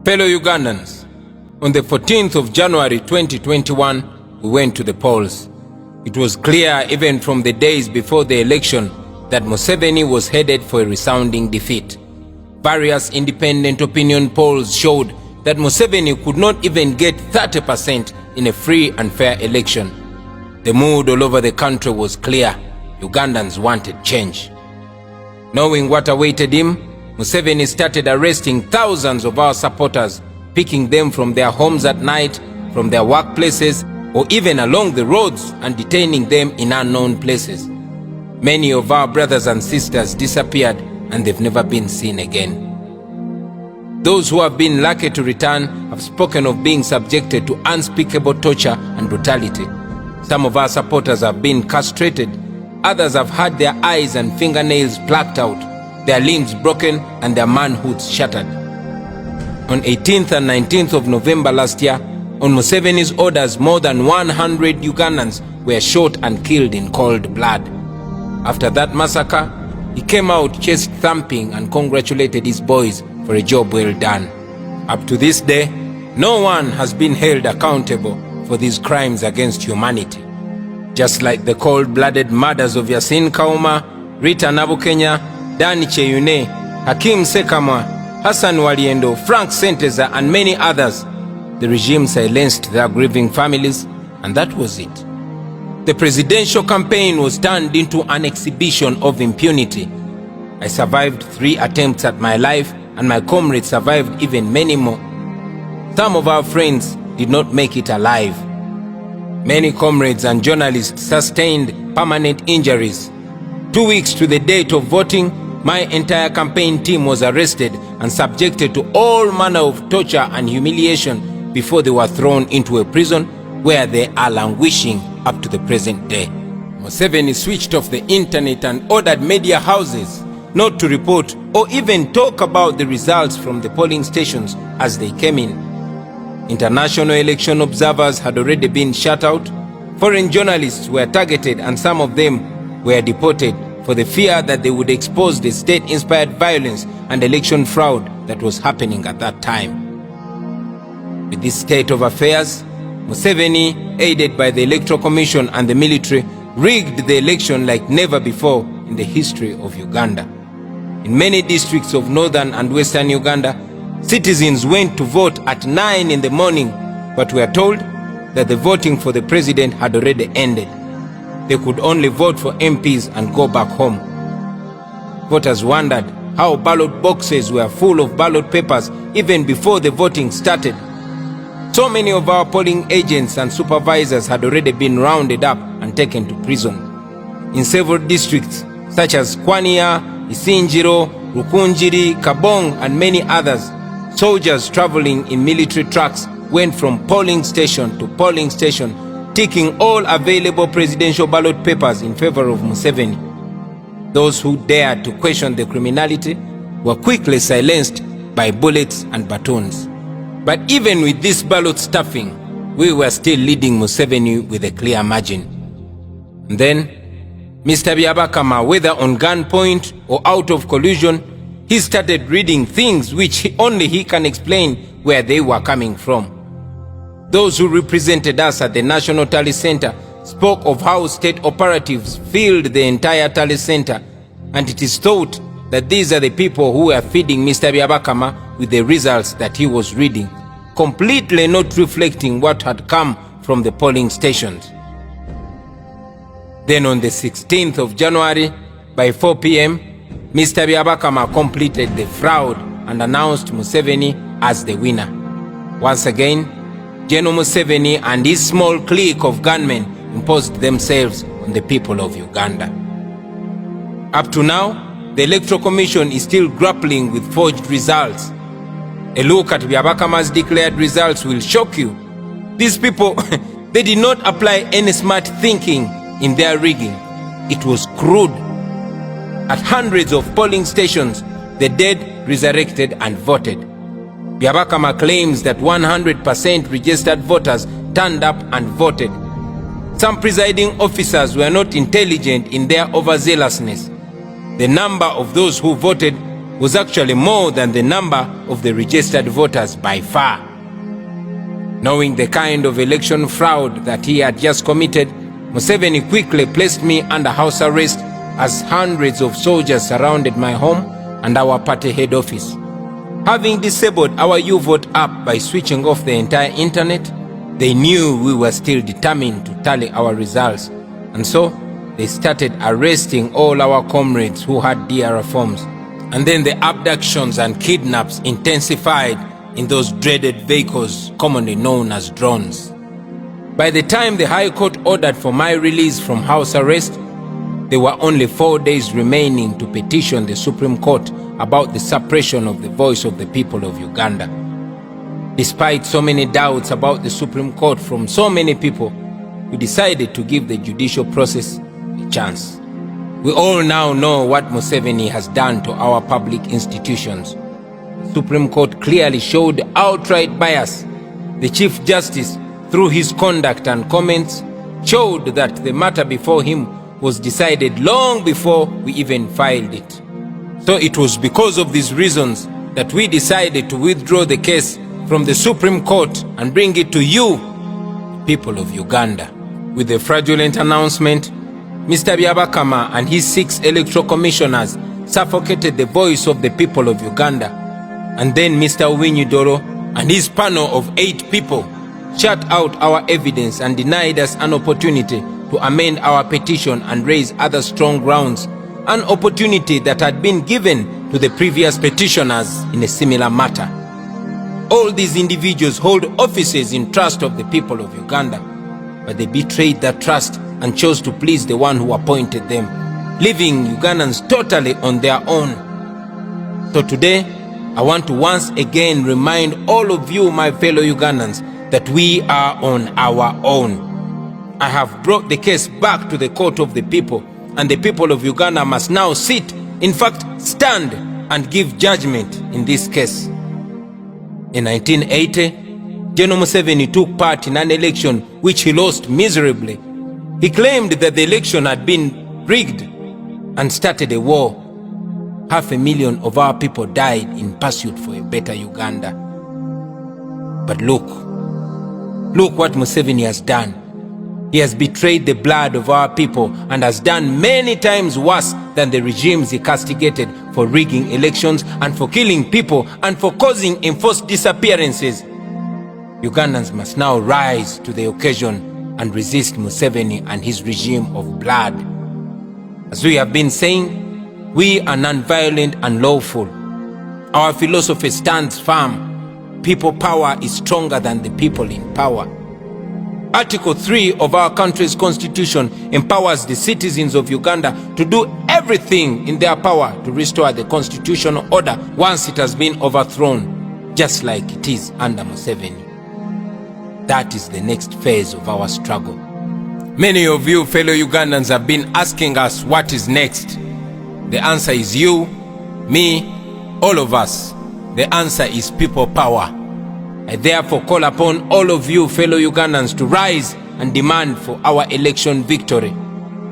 Fellow Ugandans, on the 14th of January 2021, we went to the polls. It was clear even from the days before the election that Museveni was headed for a resounding defeat. Various independent opinion polls showed that Museveni could not even get 30% in a free and fair election. The mood all over the country was clear. Ugandans wanted change. Knowing what awaited him, Museveni started arresting thousands of our supporters, picking them from their homes at night, from their workplaces, or even along the roads, and detaining them in unknown places. Many of our brothers and sisters disappeared, and they've never been seen again. Those who have been lucky to return have spoken of being subjected to unspeakable torture and brutality. Some of our supporters have been castrated. Others have had their eyes and fingernails plucked out, their limbs broken, and their manhoods shattered. On 18th and 19th of November last year, on Museveni's orders, more than 100 Ugandans were shot and killed in cold blood. After that massacre, he came out chest thumping and congratulated his boys for a job well done. Up to this day, no one has been held accountable for these crimes against humanity. Just like the cold-blooded murders of Yasin Kauma, Rita Nabukenya, Dani Cheyune, Hakim Sekamwa, Hassan Waliendo, Frank Senteza, and many others, the regime silenced their grieving families, and that was it. The presidential campaign was turned into an exhibition of impunity. I survived 3 attempts at my life, and my comrades survived even many more. Some of our friends did not make it alive. Many comrades and journalists sustained permanent injuries. 2 weeks to the date of voting, my entire campaign team was arrested and subjected to all manner of torture and humiliation before they were thrown into a prison where they are languishing up to the present day. Museveni switched off the internet and ordered media houses not to report or even talk about the results from the polling stations as they came in. International election observers had already been shut out. Foreign journalists were targeted, and some of them were deported for the fear that they would expose the state-inspired violence and election fraud that was happening at that time. With this state of affairs, Museveni, aided by the Electoral Commission and the military, rigged the election like never before in the history of Uganda. In many districts of northern and western Uganda, citizens went to vote at 9 in the morning, but were told that the voting for the president had already ended. They could only vote for MPs and go back home. Voters wondered how ballot boxes were full of ballot papers even before the voting started. So many of our polling agents and supervisors had already been rounded up and taken to prison. In several districts such as Kwaniya, Isinjiro, Rukunjiri, Kabong, and many others, soldiers traveling in military trucks went from polling station to polling station, taking all available presidential ballot papers in favor of Museveni. Those who dared to question the criminality were quickly silenced by bullets and batons. But even with this ballot stuffing, we were still leading Museveni with a clear margin. And then, Mr. Byabakama, whether on gunpoint or out of collusion, he started reading things which only he can explain where they were coming from. Those who represented us at the National Tally Center spoke of how state operatives filled the entire Tally Center, and it is thought that these are the people who were feeding Mr. Byabakama with the results that he was reading, completely not reflecting what had come from the polling stations. Then on the 16th of January, by 4 p.m., Mr. Byabakama completed the fraud and announced Museveni as the winner. Once again, General Museveni and his small clique of gunmen imposed themselves on the people of Uganda. Up to now, the Electoral Commission is still grappling with forged results. A look at Byabakama's declared results will shock you. These people, they did not apply any smart thinking in their rigging. It was crude. At hundreds of polling stations, the dead resurrected and voted. Byabakama claims that 100% registered voters turned up and voted. Some presiding officers were not intelligent in their overzealousness. The number of those who voted was actually more than the number of the registered voters by far. Knowing the kind of election fraud that he had just committed, Museveni quickly placed me under house arrest as hundreds of soldiers surrounded my home and our party head office. Having disabled our U-Vote app by switching off the entire internet, they knew we were still determined to tally our results, and so they started arresting all our comrades who had DR forms. And then the abductions and kidnaps intensified in those dreaded vehicles commonly known as drones. By the time the High Court ordered for my release from house arrest, there were only 4 days remaining to petition the Supreme Court about the suppression of the voice of the people of Uganda. Despite so many doubts about the Supreme Court from so many people, we decided to give the judicial process a chance. We all now know what Museveni has done to our public institutions. The Supreme Court clearly showed outright bias. The Chief Justice, through his conduct and comments, showed that the matter before him was decided long before we even filed it. So it was because of these reasons that we decided to withdraw the case from the Supreme Court and bring it to you, people of Uganda. With the fraudulent announcement, Mr. Byabakama and his 6 electoral commissioners suffocated the voice of the people of Uganda. And then Mr. Uwinyidoro and his panel of 8 people shut out our evidence and denied us an opportunity to amend our petition and raise other strong grounds, an opportunity that had been given to the previous petitioners in a similar matter. All these individuals hold offices in trust of the people of Uganda, but they betrayed that trust and chose to please the one who appointed them, leaving Ugandans totally on their own. So today, I want to once again remind all of you, my fellow Ugandans, that we are on our own. I have brought the case back to the court of the people, and the people of Uganda must now sit, in fact stand, and give judgment in this case. In 1980, General Museveni took part in an election which he lost miserably. He claimed that the election had been rigged and started a war. 500,000 of our people died in pursuit for a better Uganda. But look what Museveni has done. He has betrayed the blood of our people and has done many times worse than the regimes he castigated for rigging elections and for killing people and for causing enforced disappearances. Ugandans must now rise to the occasion and resist Museveni and his regime of blood. As we have been saying, we are non-violent and lawful. Our philosophy stands firm. People power is stronger than the people in power. Article 3 of our country's constitution empowers the citizens of Uganda to do everything in their power to restore the constitutional order once it has been overthrown, just like it is under Museveni. That is the next phase of our struggle. Many of you fellow Ugandans have been asking us what is next. The answer is you, me, all of us. The answer is people power. I therefore call upon all of you fellow Ugandans to rise and demand for our election victory,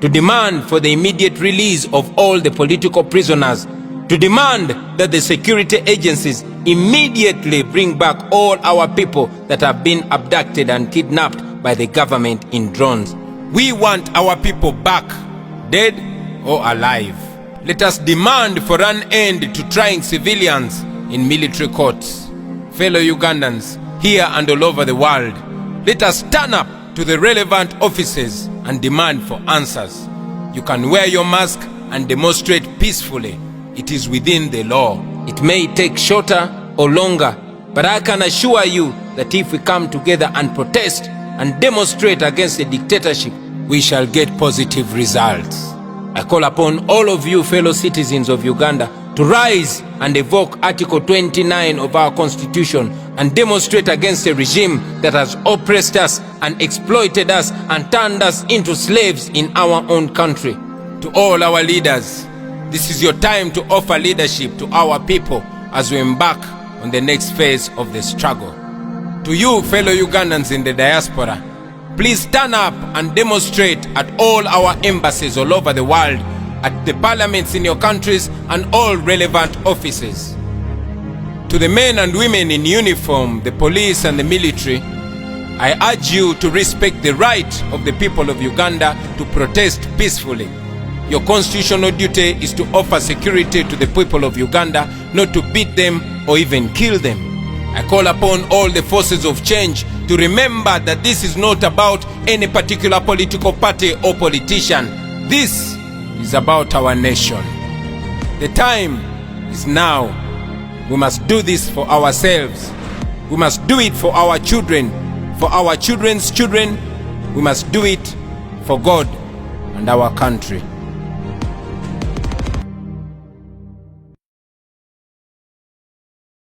to demand for the immediate release of all the political prisoners, to demand that the security agencies immediately bring back all our people that have been abducted and kidnapped by the government in drones. We want our people back, dead or alive. Let us demand for an end to trying civilians in military courts. Fellow Ugandans, here and all over the world, let us stand up to the relevant offices and demand for answers. You can wear your mask and demonstrate peacefully. It is within the law. It may take shorter or longer, but I can assure you that if we come together and protest and demonstrate against the dictatorship, we shall get positive results. I call upon all of you fellow citizens of Uganda to rise and evoke Article 29 of our Constitution and demonstrate against a regime that has oppressed us and exploited us and turned us into slaves in our own country. To all our leaders, this is your time to offer leadership to our people as we embark on the next phase of the struggle. To you fellow Ugandans in the diaspora, please stand up and demonstrate at all our embassies all over the world at the parliaments in your countries and all relevant offices. To the men and women in uniform, the police and the military, I urge you to respect the right of the people of Uganda to protest peacefully. Your constitutional duty is to offer security to the people of Uganda, not to beat them or even kill them. I call upon all the forces of change to remember that this is not about any particular political party or politician. This is about our nation. The time is now. We must do this for ourselves. We must do it for our children, for our children's children. We must do it for God and our country.